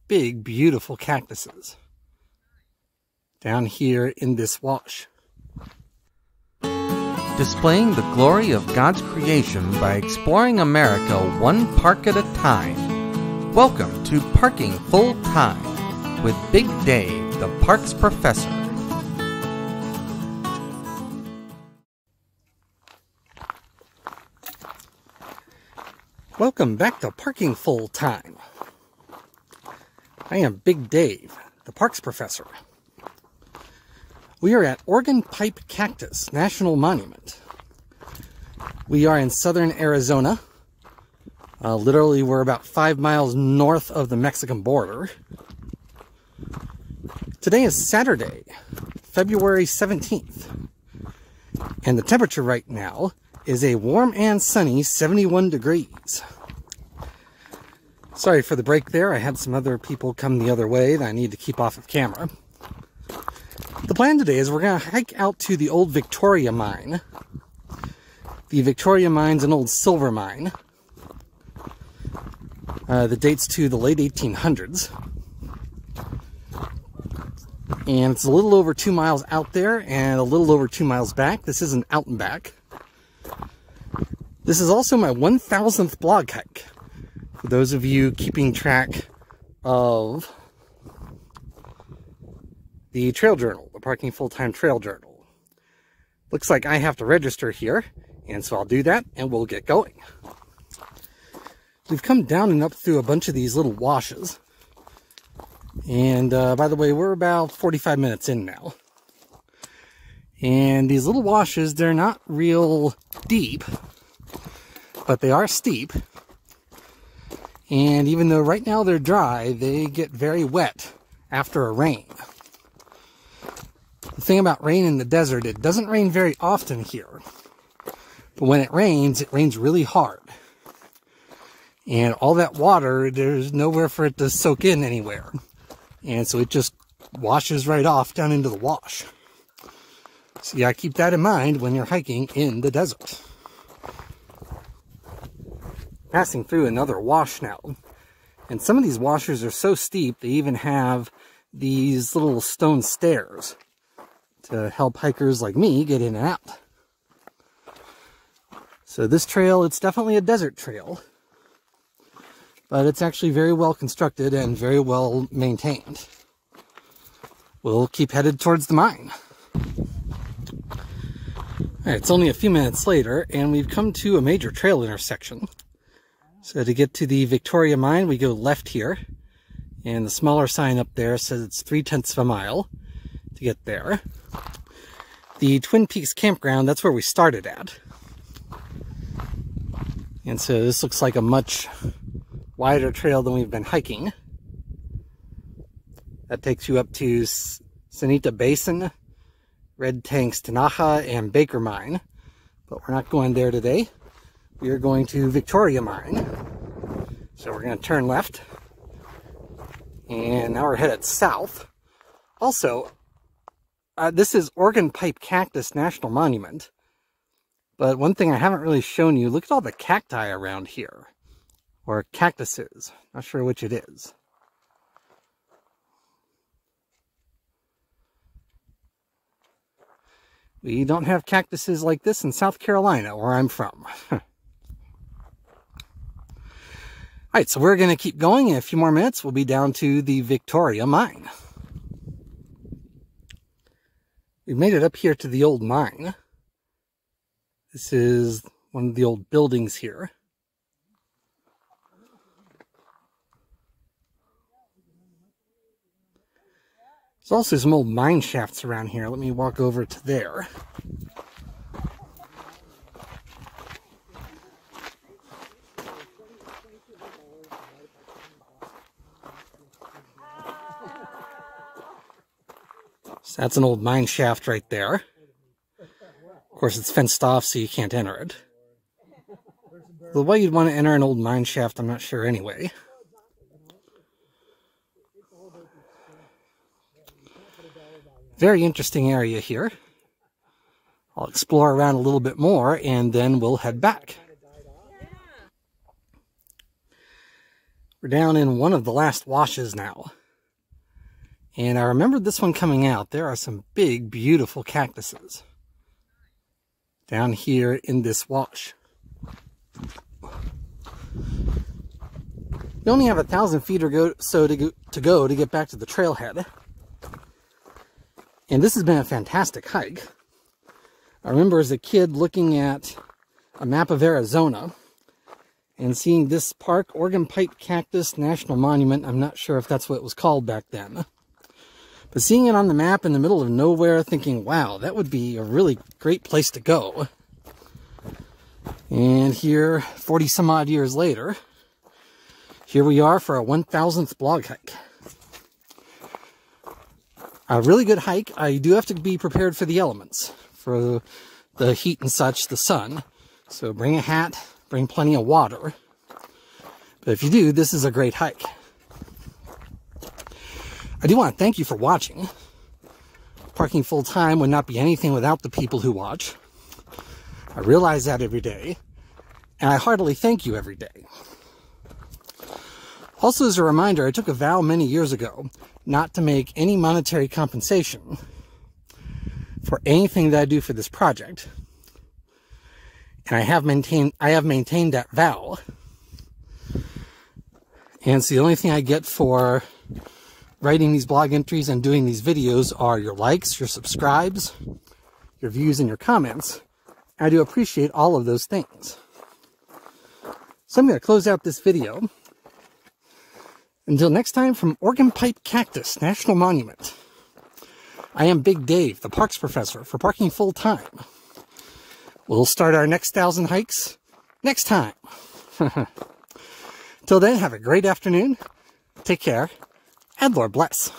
big, beautiful cactuses down here in this wash. Displaying the glory of God's creation by exploring America one park at a time. Welcome to Parking Full Time with Big Dave, the parks professor. Welcome back to Parking Full Time. I am Big Dave, the parks professor. We are at Organ Pipe Cactus National Monument. We are in southern Arizona. Literally, we're about 5 miles north of the Mexican border. Today is Saturday, February 17th. And the temperature right now is a warm and sunny 71 degrees. Sorry for the break there. I had some other people come the other way that I need to keep off of camera. The plan today is we're going to hike out to the old Victoria mine. The Victoria mine's an old silver mine that dates to the late 1800s. And it's a little over 2 miles out there and a little over 2 miles back. This isn't out and back. This is also my 1000th blog hike. For those of you keeping track of the trail journal, the Parking Full-Time Trail Journal. Looks like I have to register here, and so I'll do that, and we'll get going. We've come down and up through a bunch of these little washes. And by the way, we're about 45 minutes in now. And these little washes, they're not real deep, but they are steep. And even though right now they're dry, they get very wet after a rain. The thing about rain in the desert, it doesn't rain very often here. But when it rains really hard. And all that water, there's nowhere for it to soak in anywhere. And so it just washes right off down into the wash. So yeah, keep that in mind when you're hiking in the desert. Passing through another wash now. And some of these washes are so steep, they even have these little stone stairs to help hikers like me get in and out. So this trail, it's definitely a desert trail, but it's actually very well constructed and very well maintained. We'll keep headed towards the mine. Alright, it's only a few minutes later, and we've come to a major trail intersection. So to get to the Victoria mine, we go left here, and the smaller sign up there says it's 3/10 of a mile to get there. The Twin Peaks campground, that's where we started at. And so this looks like a much wider trail than we've been hiking. That takes you up to Sanita Basin, Red Tanks, Tanaja, and Baker Mine. But we're not going there today. We are going to Victoria Mine. So we're going to turn left. And now we're headed south. Also, this is Organ Pipe Cactus National Monument. But one thing I haven't really shown you, look at all the cacti around here. Or cactuses. Not sure which it is. We don't have cactuses like this in South Carolina, where I'm from. Alright, so we're going to keep going. In a few more minutes, we'll be down to the Victoria mine. We've made it up here to the old mine. This is one of the old buildings here. There's also some old mine shafts around here. Let me walk over to there. So that's an old mine shaft right there. Of course, it's fenced off, so you can't enter it. The way you'd want to enter an old mine shaft, I'm not sure anyway. Very interesting area here. I'll explore around a little bit more, and then we'll head back. We're down in one of the last washes now. And I remember this one coming out. There are some big, beautiful cactuses down here in this wash. We only have 1,000 feet or so to go to get back to the trailhead. And this has been a fantastic hike. I remember as a kid looking at a map of Arizona and seeing this park, Oregon Pipe Cactus National Monument. I'm not sure if that's what it was called back then. But seeing it on the map in the middle of nowhere, thinking, wow, that would be a really great place to go. And here, 40 some odd years later, here we are for our 1,000th blog hike. A really good hike. I do have to be prepared for the elements, for the heat and such, the sun. So bring a hat, bring plenty of water. But if you do, this is a great hike. I do want to thank you for watching. Parking full time would not be anything without the people who watch. I realize that every day, and I heartily thank you every day. Also, as a reminder, I took a vow many years ago not to make any monetary compensation for anything that I do for this project. And I have maintained that vow. And so the only thing I get for writing these blog entries and doing these videos are your likes, your subscribes, your views, and your comments. I do appreciate all of those things. So I'm going to close out this video. Until next time, from Oregon Pipe Cactus National Monument, I am Big Dave, the parks professor for parking full time. We'll start our next 1,000 hikes next time. Till then, have a great afternoon. Take care. And Lord bless.